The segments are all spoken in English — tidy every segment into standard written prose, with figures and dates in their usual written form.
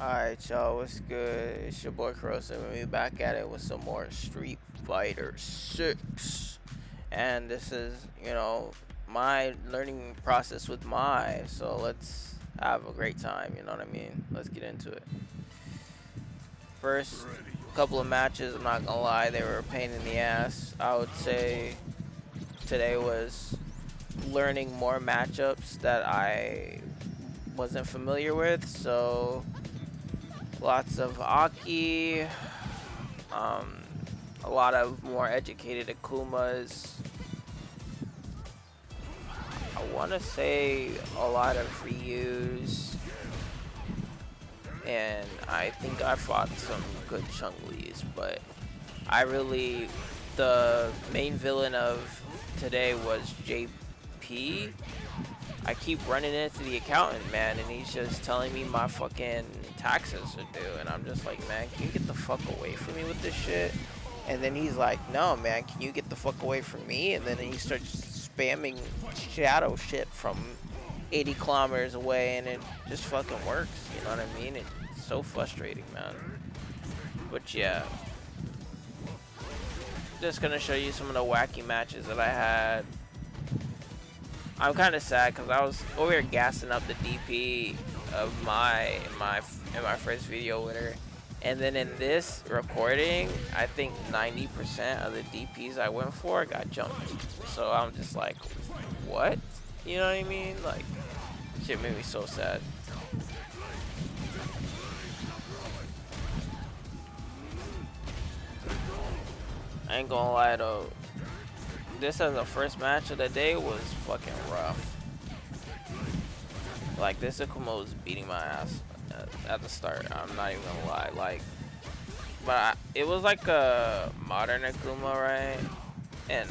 Alright, y'all, what's good? It's your boy Corrosive, and we back at it with some more Street Fighter 6. And this is, my learning process with Mai. So let's have a great time, you know what I mean? Let's get into it. First couple of matches, I'm not gonna lie, they were a pain in the ass. I would say today was learning more matchups that I wasn't familiar with, so lots of Aki, um, a lot of more educated Akumas. I want to say a lot of Ryus, and I think I fought some good Chun-Lis, but the main villain of today was JP. I keep running into the accountant, man, and he's just telling me my fucking taxes are due, and I'm just like, man, can you get the fuck away from me with this shit? And then he's like, no, man, can you get the fuck away from me? And then he starts spamming shadow shit from 80 kilometers away, and it just fucking works, you know what I mean? It's so frustrating, man. But yeah, just gonna show you some of the wacky matches that I had. I'm kind of sad because I was over here gassing up the DP of in my first video with her, and then in this recording, I think 90% of the DPs I went for got jumped. So I'm just like, what? You know what I mean? Like, shit made me so sad. I ain't gonna lie though. This as the first match of the day was fucking rough. Like, this Akuma was beating my ass at the start. I'm not even gonna lie. Like, it was like a modern Akuma, right? And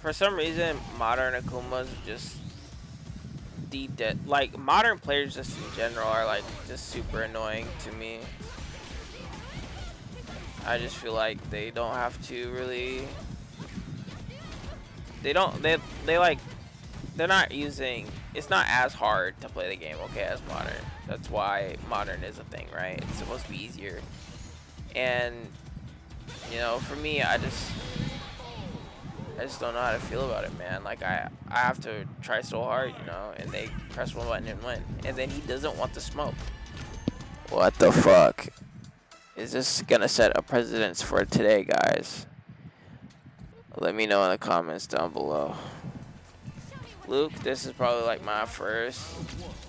for some reason, modern Akumas just like modern players just in general are like just super annoying to me. I just feel like they don't have to really. They're not using, it's not as hard to play the game, okay, as modern. That's why modern is a thing, right? It's supposed to be easier. And, for me, I just don't know how to feel about it, man. Like, I have to try so hard, and they press one button and win. And then he doesn't want the smoke. What the fuck? Is this gonna set a precedence for today, guys? Let me know in the comments down below. Luke, this is probably like my first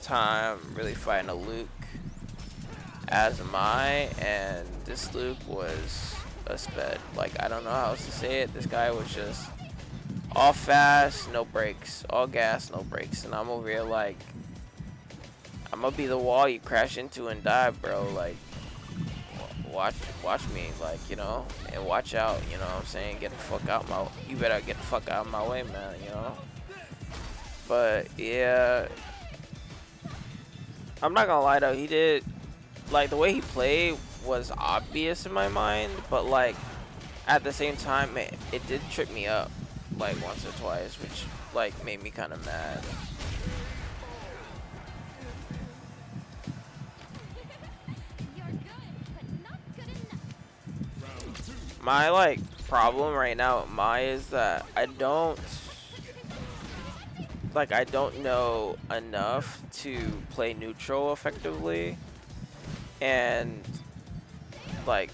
time really fighting a Luke as Mai, and this Luke was a sped. Like, I don't know how else to say it. This guy was just all fast, no brakes, all gas, no brakes, and I'm over here like, I'm gonna be the wall you crash into and die, bro. Like, watch me, like, and watch out, you know what I'm saying? You better get the fuck out of my way, man, But yeah, I'm not gonna lie though, he did, like, the way he played was obvious in my mind, but like at the same time, it did trip me up like once or twice, which like made me kind of mad. My like problem right now with Mai is that I don't know enough to play neutral effectively, and like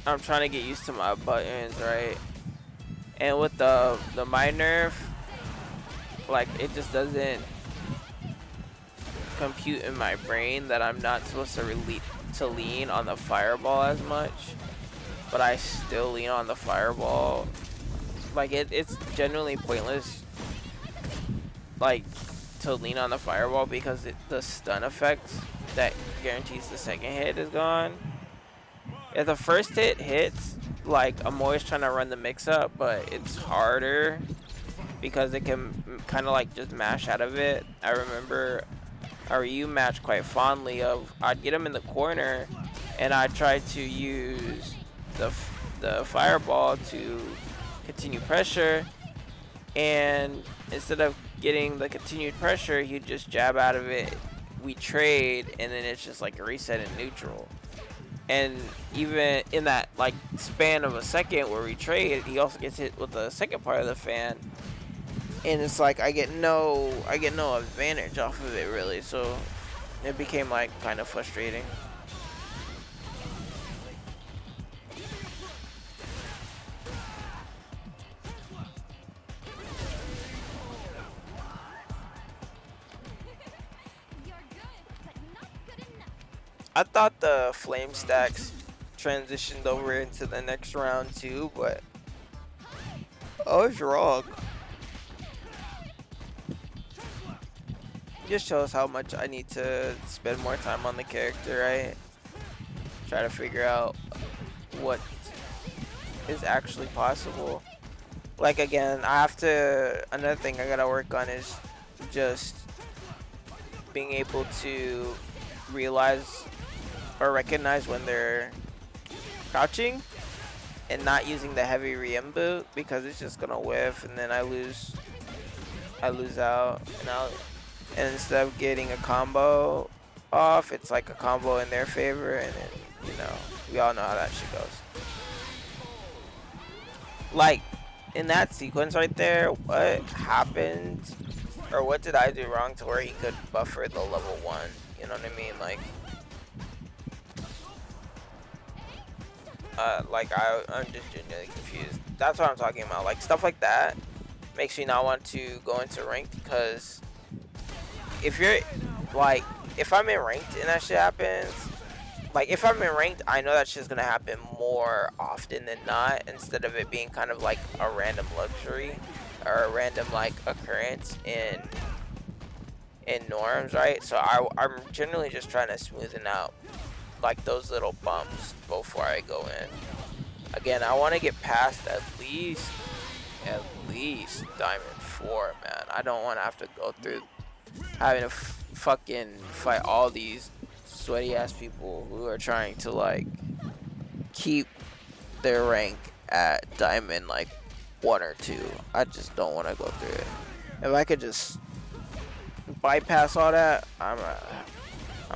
I'm trying to get used to my buttons, right? And with the Mai nerf, like, it just doesn't compute in my brain that I'm not supposed to lean on the fireball as much, but I still lean on the fireball. Like, it's genuinely pointless, like, to lean on the fireball because the stun effect that guarantees the second hit is gone. If the first hit hits, like, I'm always trying to run the mix up, but it's harder because it can kind of like just mash out of it. I remember a Ryu match quite fondly of, I'd get him in the corner and I'd try to use the fireball to continue pressure, and instead of getting the continued pressure, he'd just jab out of it we trade, and then it's just like a reset in neutral. And even in that like span of a second where we trade, he also gets hit with the second part of the fan, and it's like I get no advantage off of it really. So it became like kind of frustrating. I thought the flame stacks transitioned over into the next round too, but I was wrong. Just shows how much I need to spend more time on the character, right? Try to figure out what is actually possible. Like again, I have to, another thing I gotta work on is just being able to realize or recognize when they're crouching and not using the heavy re-inboot, because it's just gonna whiff and then I lose out, and instead of getting a combo off, it's like a combo in their favor, and then, you know, we all know how that shit goes. Like in that sequence right there, what happened, or what did I do wrong to where he could buffer the level 1? You know what I mean? Like I'm just genuinely confused. That's what I'm talking about. Like stuff like that makes me not want to go into ranked, because if you're like, if I'm in ranked and that shit happens, like if I'm in ranked, I know that shit's gonna happen more often than not, instead of it being kind of like a random luxury or a random like occurrence in norms, right? So I'm generally just trying to smoothen out like those little bumps before I go in. Again, I want to get past at least Diamond 4, man. I don't want to have to go through having to fucking fight all these sweaty ass people who are trying to like keep their rank at Diamond like 1 or 2. I just don't want to go through it. If I could just bypass all that, I'm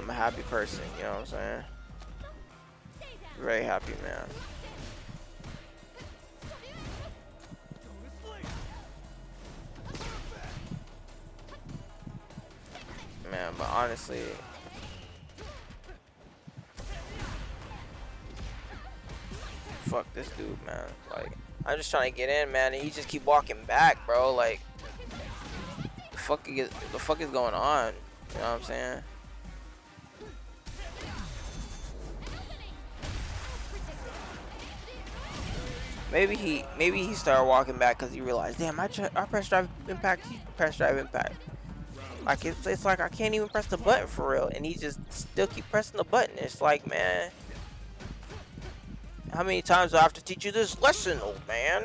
a happy person, you know what I'm saying? Very happy, man. Man, but honestly, fuck this dude, man. Like, I'm just trying to get in, man, and he just keep walking back, bro. Like, the fuck is going on? You know what I'm saying? Maybe he started walking back because he realized, damn, I press drive impact, he press drive impact. Like it's like I can't even press the button for real, and he just still keep pressing the button. It's like, man, how many times do I have to teach you this lesson, old man?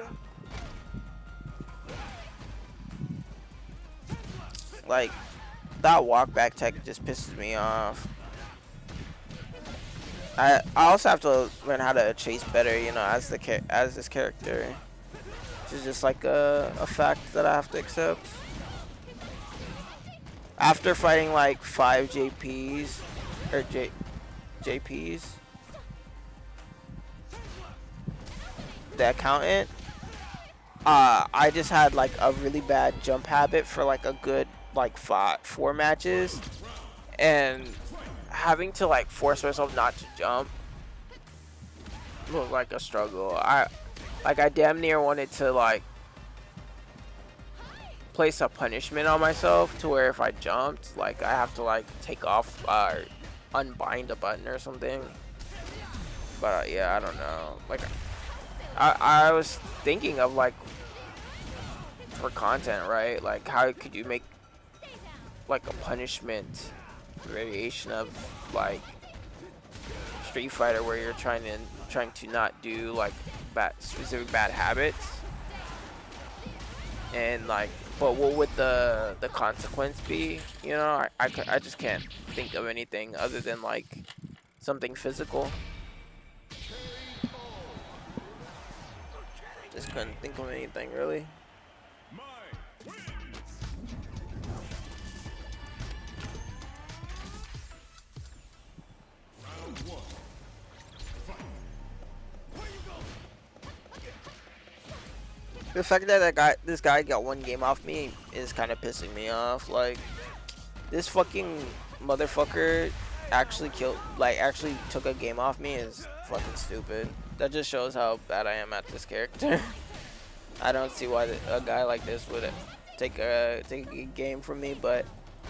Like that walk back tech just pisses me off. I also have to learn how to chase better, you know, as this character. It's just like a fact that I have to accept. After fighting like 5 JPs or JPs, the accountant, I just had like a really bad jump habit for like a good like 4 matches, and having to like force myself not to jump was like a struggle. I damn near wanted to like place a punishment on myself to where if I jumped, like I have to like take off unbind a button or something. But yeah, I don't know. Like I was thinking of like for content, right? Like how could you make like a punishment variation of like Street Fighter where you're trying to not do like specific bad habits, and like, but what would the consequence be? You know, I just can't think of anything other than like something physical. Just couldn't think of anything really. The fact that this guy got one game off me is kind of pissing me off. Like, this fucking motherfucker actually actually took a game off me is fucking stupid. That just shows how bad I am at this character. I don't see why a guy like this would take a game from me, but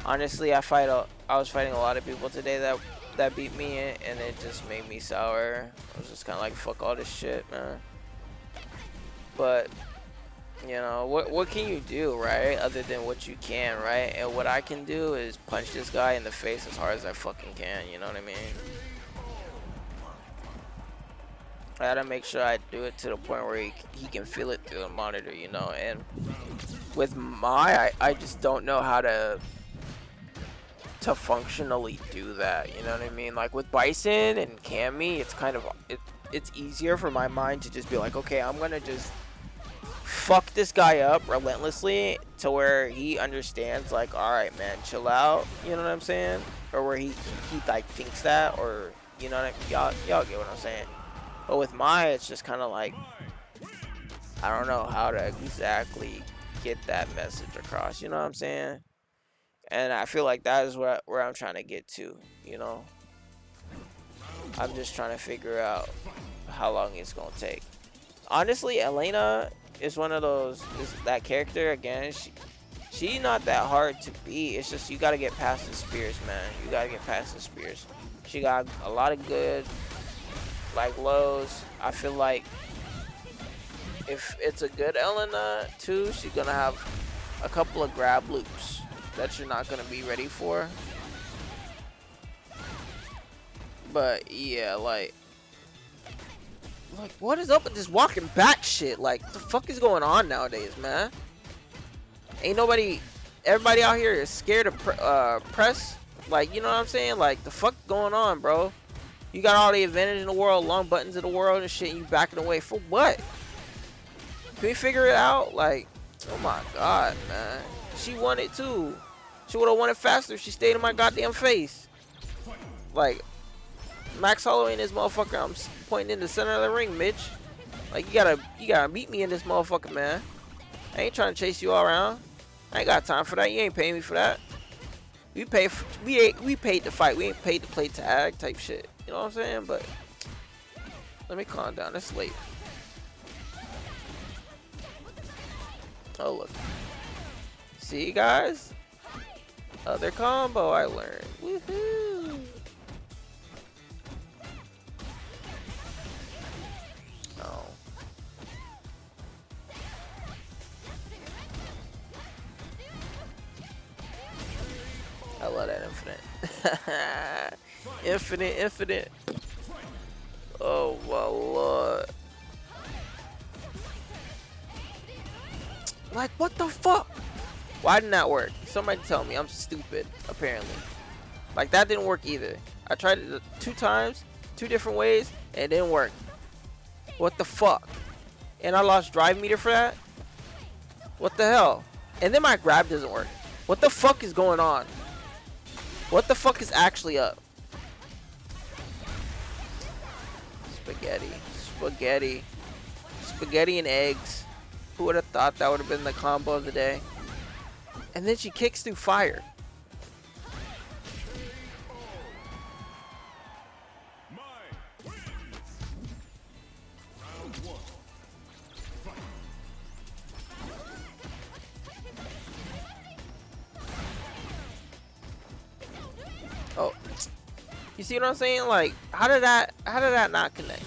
honestly, I was fighting a lot of people today that beat me, and it just made me sour. I was just kind of like, fuck all this shit, man. But you know, what can you do, right? Other than what you can, right? And what I can do is punch this guy in the face as hard as I fucking can, you know what I mean? I gotta make sure I do it to the point where he can feel it through the monitor, you know? And with Mai, I just don't know how to functionally do that, you know what I mean? Like with Bison and Cammy, it's kind of, it's easier for my mind to just be like, okay, I'm gonna just fuck this guy up relentlessly to where he understands, like, all right, man, chill out, you know what I'm saying? Or where he like thinks that, or you know what y'all get what I'm saying. But with Mai, it's just kind of like, I don't know how to exactly get that message across, you know what I'm saying? And I feel like that is where I'm trying to get to, you know? I'm just trying to figure out how long it's gonna take. Honestly, Elena is one of those, that character, again, she not that hard to beat. It's just you gotta get past the spears, man. You gotta get past the spears. She got a lot of good, like, lows. I feel like if it's a good Elena, too, she's gonna have a couple of grab loops that you're not gonna be ready for. But, yeah, like, what is up with this walking back shit? Like, what the fuck is going on nowadays, man? Ain't nobody, everybody out here is scared to press. Like, you know what I'm saying? Like, the fuck going on, bro? You got all the advantage in the world, long buttons in the world and shit, and you backing away for what? Can we figure it out? Like, oh my god, man. She won it too. She would have won it faster if she stayed in my goddamn face. Like, Max Holloway in this motherfucker, I'm pointing in the center of the ring, Mitch. Like, you gotta beat me in this motherfucker, man. I ain't trying to chase you all around. I ain't got time for that. You ain't paying me for that. We paid to fight. We ain't paid to play tag type shit. You know what I'm saying? But let me calm down. It's late. Oh look. See, guys? Other combo I learned. Woohoo! Oh. I love that infinite. Infinite. Oh my lord. Like, what the fuck? Why didn't that work? Somebody tell me. I'm stupid, apparently. Like, that didn't work either. I tried it 2 times, 2 different ways, and it didn't work. What the fuck? And I lost drive meter for that? What the hell? And then my grab doesn't work. What the fuck is going on? What the fuck is actually up? Spaghetti. Spaghetti. Spaghetti and eggs. Who would have thought that would have been the combo of the day? And then she kicks through fire. Oh, you see what I'm saying? Like, how did that not connect?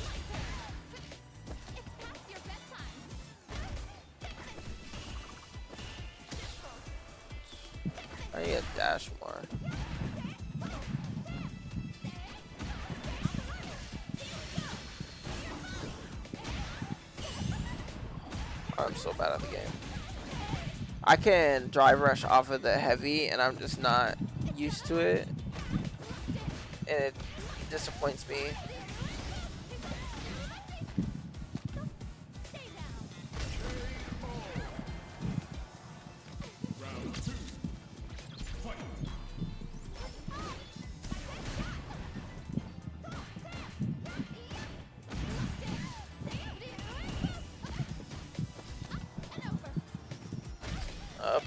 I need a dash more. I'm so bad at the game. I can drive rush off of the heavy, and I'm just not used to it. And it disappoints me.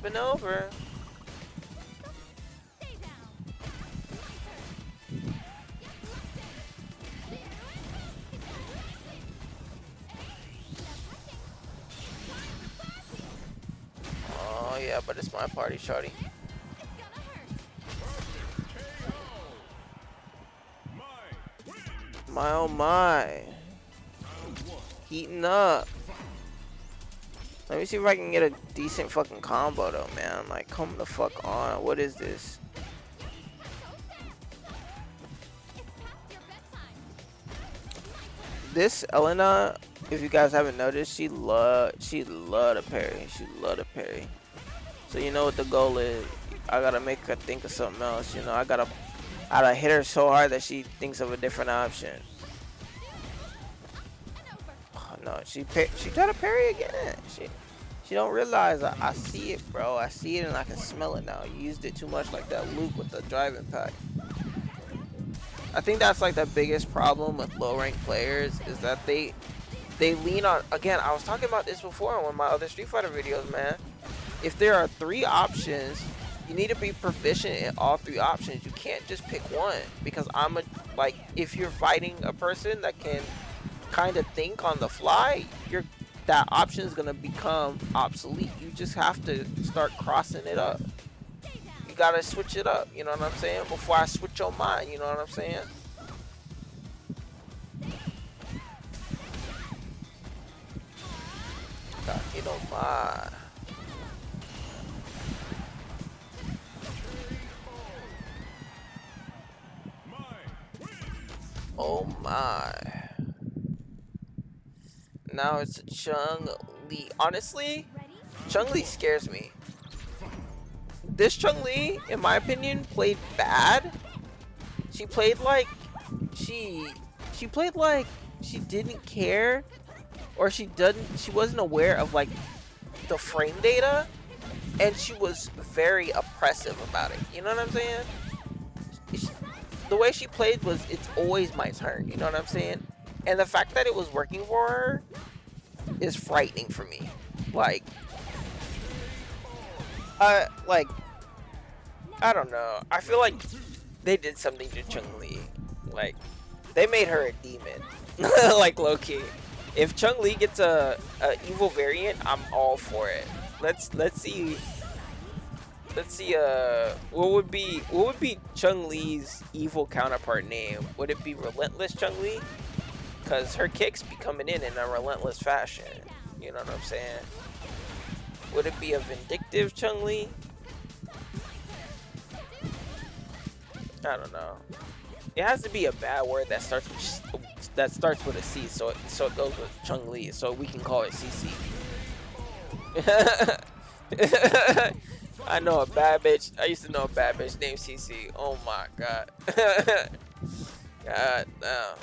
flipping over. Oh yeah, but it's my party, shawty. My oh my. Heating up. Let me see if I can get a decent fucking combo though, man. Like, come the fuck on. What is this? This Elena, if you guys haven't noticed, she love to parry. She love to parry. So you know what the goal is. I gotta make her think of something else. You know, I gotta hit her so hard that she thinks of a different option. Oh, no, she tried to parry again. She don't realize I see it, bro. I see it and I can smell it now. You used it too much like that Luke with the driving pack. I think that's like the biggest problem with low ranked players is that they lean on, again, I was talking about this before in one of my other Street Fighter videos, man. If there are 3 options, you need to be proficient in all 3 options. You can't just pick one, because like, if you're fighting a person that can kind of think on the fly, that option is gonna become obsolete. You just have to start crossing it up. You gotta switch it up, you know what I'm saying? Before I switch your mind, you know what I'm saying? W.Mai. Oh my. Now it's a Chun-Li. Honestly, Chun-Li scares me. This Chun-Li, in my opinion, played bad. She played like she played like she didn't care, or she wasn't aware of like the frame data, and she was very oppressive about it. You know what I'm saying? The way she played was, it's always my turn. You know what I'm saying? And the fact that it was working for her is frightening for me. Like, I don't know. I feel like they did something to Chun-Li. Like, they made her a demon. Like, low-key. If Chun-Li gets a evil variant, I'm all for it. Let's see. What would be Chun-Li's evil counterpart name? Would it be Relentless Chun-Li? Because her kicks be coming in a relentless fashion. You know what I'm saying? Would it be a Vindictive Chun-Li? I don't know. It has to be a bad word that starts with a C, so it goes with Chun-Li, so we can call it CC. I know a bad bitch. I used to know a bad bitch named CC. Oh my god. God damn.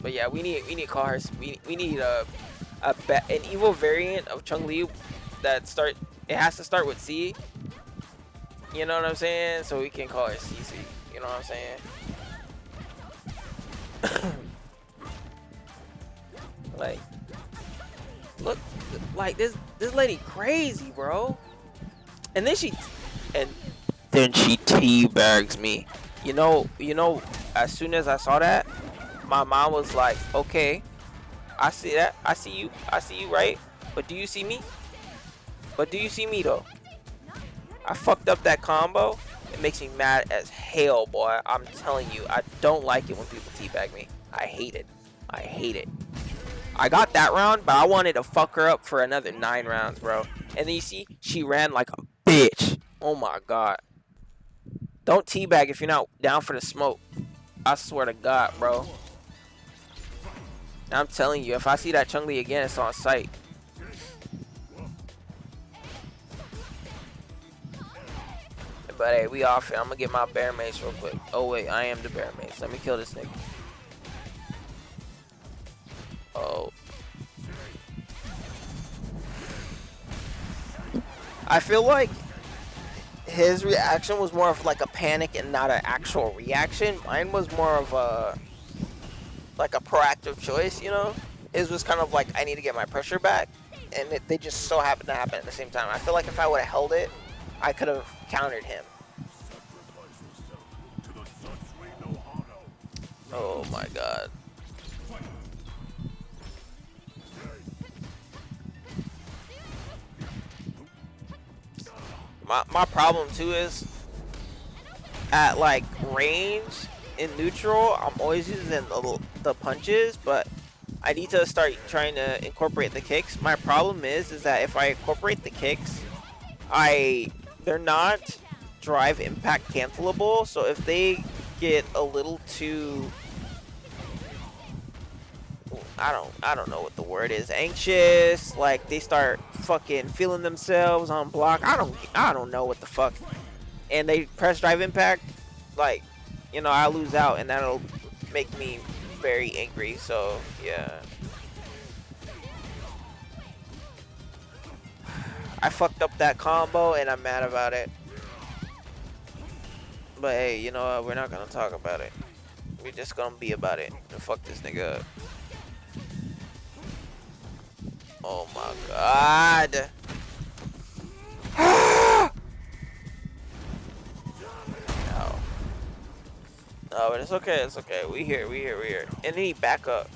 But yeah, we need to call her. We need an evil variant of Chun-Li that it has to start with C. You know what I'm saying? So we can call it CC. You know what I'm saying? Like, look, like this lady crazy, bro. And then she teabags me. You know, as soon as I saw that, my mom was like, okay, I see that. I see you, right? But do you see me? Though? I fucked up that combo. It makes me mad as hell, boy. I'm telling you, I don't like it when people teabag me. I hate it. I got that round, but I wanted to fuck her up for another 9 rounds, bro. And then you see, she ran like a bitch. Oh my god. Don't teabag if you're not down for the smoke. I swear to God, bro. I'm telling you, if I see that Chun-Li again, it's on sight. But hey, we off here. I'm gonna get my bear mace real quick. Oh wait, I am the bear mace. Let me kill this nigga. Oh. I feel like his reaction was more of like a panic and not an actual reaction. Mine was more of a proactive choice, you know? His was kind of like, I need to get my pressure back. and they just so happened to happen at the same time. I feel like if I would have held it, I could have countered him. Oh my god. My problem too is at like range in neutral, I'm always using the punches, but I need to start trying to incorporate the kicks. My problem is that if I incorporate the kicks, they're not drive impact cancelable. So if they get a little too, I don't know what the word is, anxious, like they start fucking feeling themselves on block. I don't know what the fuck. And they press drive impact, like, you know, I lose out, and that'll make me very angry. So yeah, I fucked up that combo and I'm mad about it. But hey, you know what? We're not gonna talk about it. We're just gonna be about it and fuck this nigga up. Oh my god. No. No, but it's okay, it's okay. We here. And then he back up.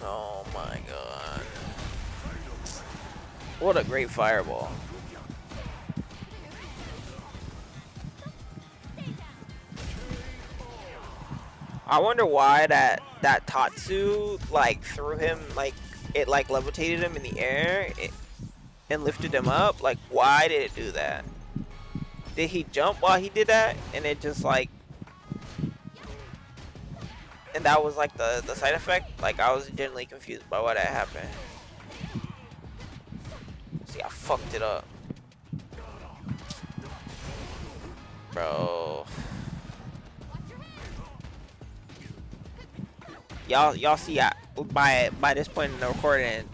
Oh my god. What a great fireball. I wonder why that Tatsu like threw him, like it like levitated him in the air and lifted him up. Like, why did it do that? Did he jump while he did that? And it just like, and that was like the side effect? Like, I was genuinely confused by why that happened. See, I fucked it up. Bro. Y'all see, by this point in the recording,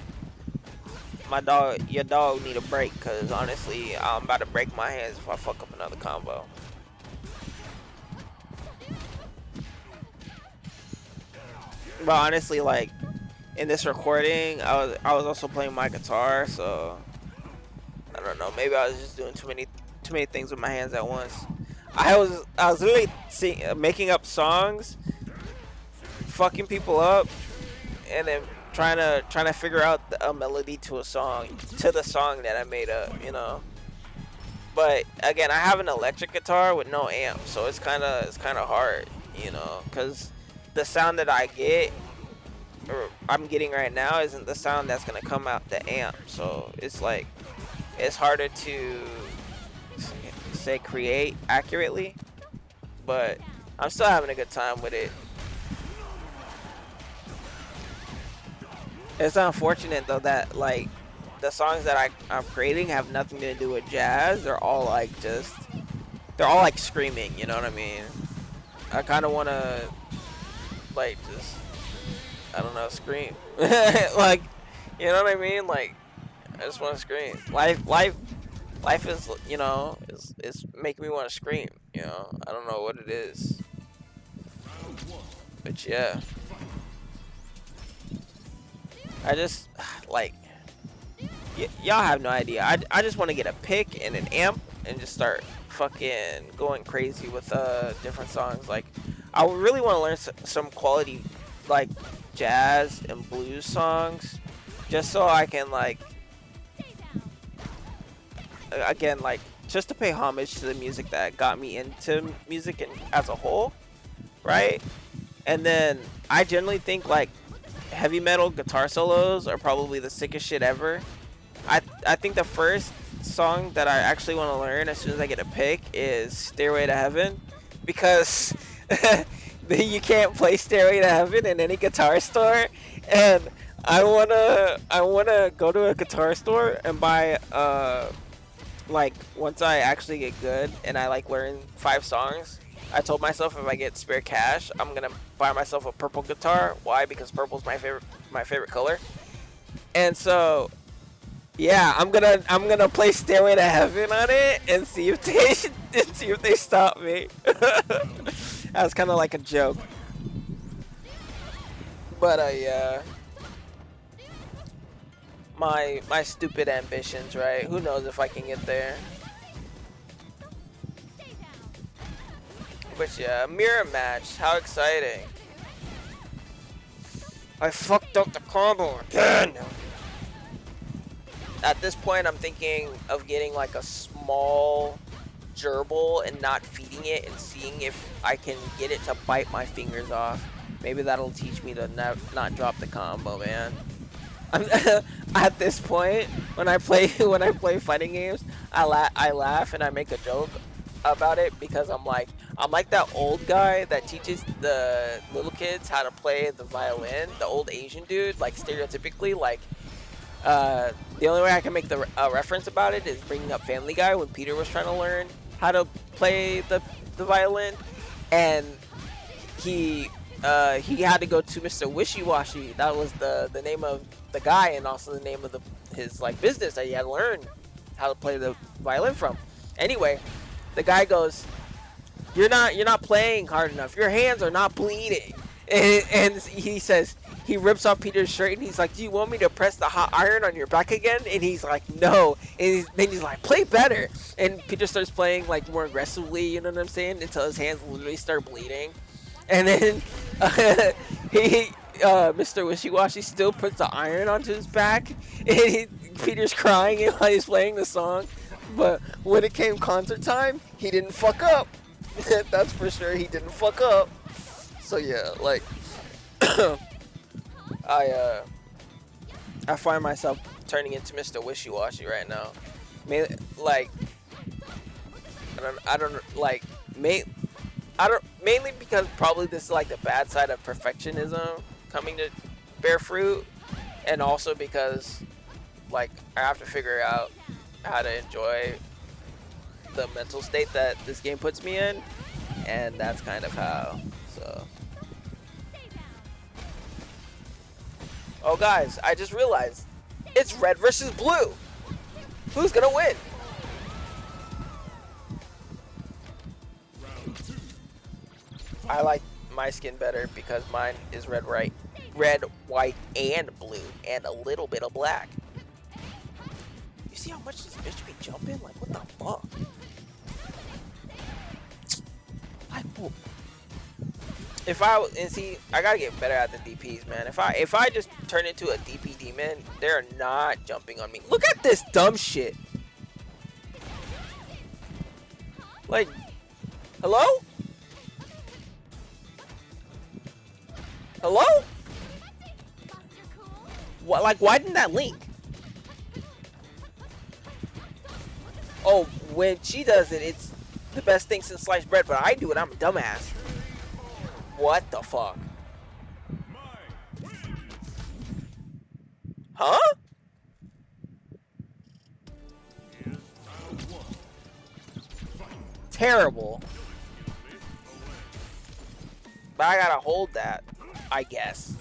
your dog need a break, cause honestly, I'm about to break my hands if I fuck up another combo. But honestly, like in this recording, I was also playing my guitar, so I don't know. Maybe I was just doing too many things with my hands at once. I was literally making up songs, fucking people up, and then trying to figure out a melody to the song that I made up, you know. But again, I have an electric guitar with no amp, so it's kind of hard, you know, because the sound that I get, or I'm getting right now, isn't the sound that's gonna come out the amp. So it's like, it's harder to say create accurately, but I'm still having a good time with it. It's unfortunate though that like the songs that I'm creating have nothing to do with jazz. They're all like screaming, you know what I mean? I kind of want to like just, I don't know, scream. Like, you know what I mean? Like, I just want to scream. Life is, you know, is making me want to scream, you know? I don't know what it is. But yeah. I just, like, y'all have no idea. I just want to get a pick and an amp and just start fucking going crazy with different songs. Like, I really want to learn some quality, like, jazz and blues songs, just so I can, like, again, like, just to pay homage to the music that got me into music and as a whole, right? And then I generally think, like, heavy metal guitar solos are probably the sickest shit ever. I think the first song that I actually want to learn as soon as I get a pick is Stairway to Heaven, because you can't play Stairway to Heaven in any guitar store, and I wanna go to a guitar store and buy like, once I actually get good and I like learn 5 songs, I told myself if I get spare cash, I'm gonna buy myself a purple guitar. Why? Because purple's my favorite color. And so, yeah, I'm gonna play Stairway to Heaven on it and see if they stop me. That was kind of like a joke. But yeah, my stupid ambitions, right? Who knows if I can get there? But yeah, mirror match. How exciting! I fucked up the combo again. At this point, I'm thinking of getting like a small gerbil and not feeding it and seeing if I can get it to bite my fingers off. Maybe that'll teach me to not drop the combo, man. I'm at this point when I play fighting games, I laugh and I make a joke about it because I'm like that old guy that teaches the little kids how to play the violin, the old Asian dude, like stereotypically, like the only way I can make the reference about it is bringing up Family Guy when Peter was trying to learn how to play the violin, and he had to go to Mr. Wishy-Washy. That was the name of the guy and also the name of his like business that he had learned how to play the violin from. Anyway, the guy goes, "You're not playing hard enough. Your hands are not bleeding." And he says, he rips off Peter's shirt and he's like, "Do you want me to press the hot iron on your back again?" And he's like, "No." And then he's like, "Play better." And Peter starts playing like more aggressively, you know what I'm saying? Until his hands literally start bleeding. And then Mr. Wishy-Washy still puts the iron onto his back. And Peter's crying while he's playing the song. But when it came concert time, he didn't fuck up. That's for sure, he didn't fuck up. So yeah, like I find myself turning into Mr. Wishy-Washy right now. Mainly because probably this is like the bad side of perfectionism coming to bear fruit, and also because like I have to figure out how to enjoy the mental state that this game puts me in, and that's kind of how. So, oh guys, I just realized it's red versus blue. Who's gonna win? I like my skin better because mine is red, white, and blue, and a little bit of black. You see how much this bitch be jumping? Like, what the fuck? I gotta get better at the DPs, man. If I just turn into a DP demon, they're not jumping on me. Look at this dumb shit. Like, hello? Hello? What? Like, why didn't that link? Oh, when she does it, it's the best thing since sliced bread. But I do it, I'm a dumbass. What the fuck? Huh? Terrible. But I gotta hold that, I guess.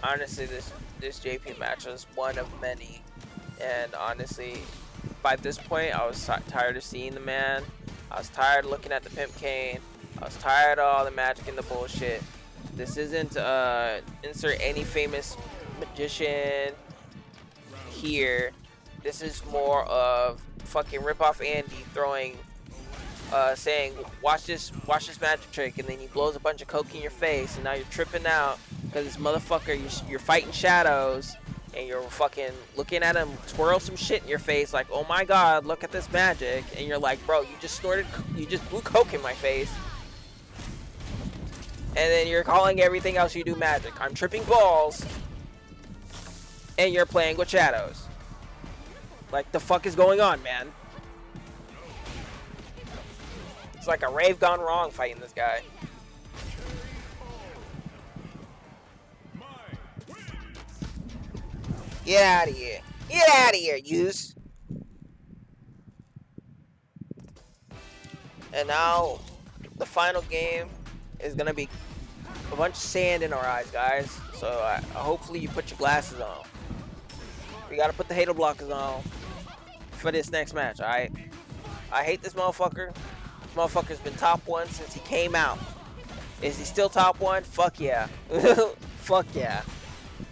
Honestly, this JP match was one of many, and honestly, by this point, I was tired of seeing the man. I was tired of looking at the pimp cane. I was tired of all the magic and the bullshit. This isn't insert any famous magician here. This is more of fucking rip off Andy throwing, saying, watch this magic trick, and then he blows a bunch of coke in your face, and now you're tripping out because this motherfucker, you're fighting shadows, and you're fucking looking at him twirl some shit in your face like, oh my god, look at this magic, and you're like, bro, you just blew coke in my face, and then you're calling everything else you do magic. I'm tripping balls, and you're playing with shadows. Like, the fuck is going on, man? It's like a rave gone wrong fighting this guy. Get out of here. Get out of here, yous. And now, the final game is gonna be a bunch of sand in our eyes, guys. So hopefully you put your glasses on. We gotta put the hater blockers on for this next match, alright? I hate this motherfucker. This motherfucker's been top 1 since he came out. Is he still top 1? Fuck yeah. Fuck yeah.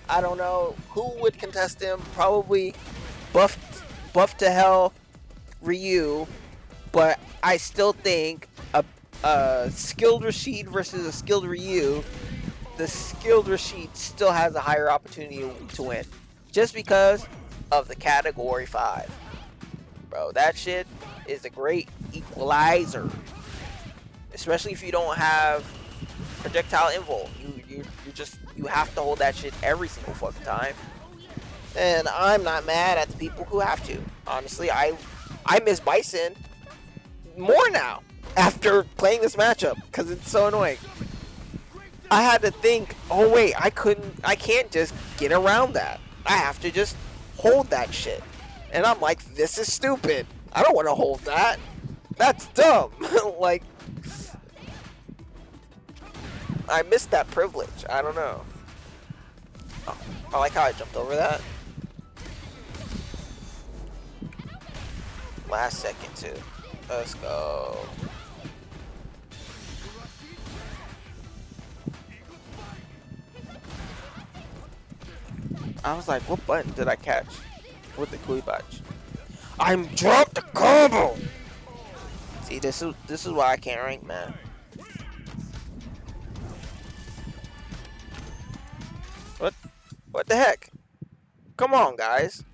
I don't know who would contest him. Probably buff to hell Ryu. But I still think a skilled Rashid versus a skilled Ryu, the skilled Rashid still has a higher opportunity to win. Just because of the category 5. Bro, that shit is a great equalizer. Especially if you don't have projectile invul. You have to hold that shit every single fucking time. And I'm not mad at the people who have to. Honestly, I miss Bison more now after playing this matchup because it's so annoying. I had to think, oh wait, I can't just get around that. I have to just hold that shit. And I'm like, this is stupid. I don't want to hold that. That's dumb. Like, I missed that privilege. I don't know. Oh, I like how I jumped over that. Last second too. Let's go. I was like, what button did I catch with the Kuibach? I'm dropped the combo. See, this is why I can't rank, man. What the heck? Come on, guys.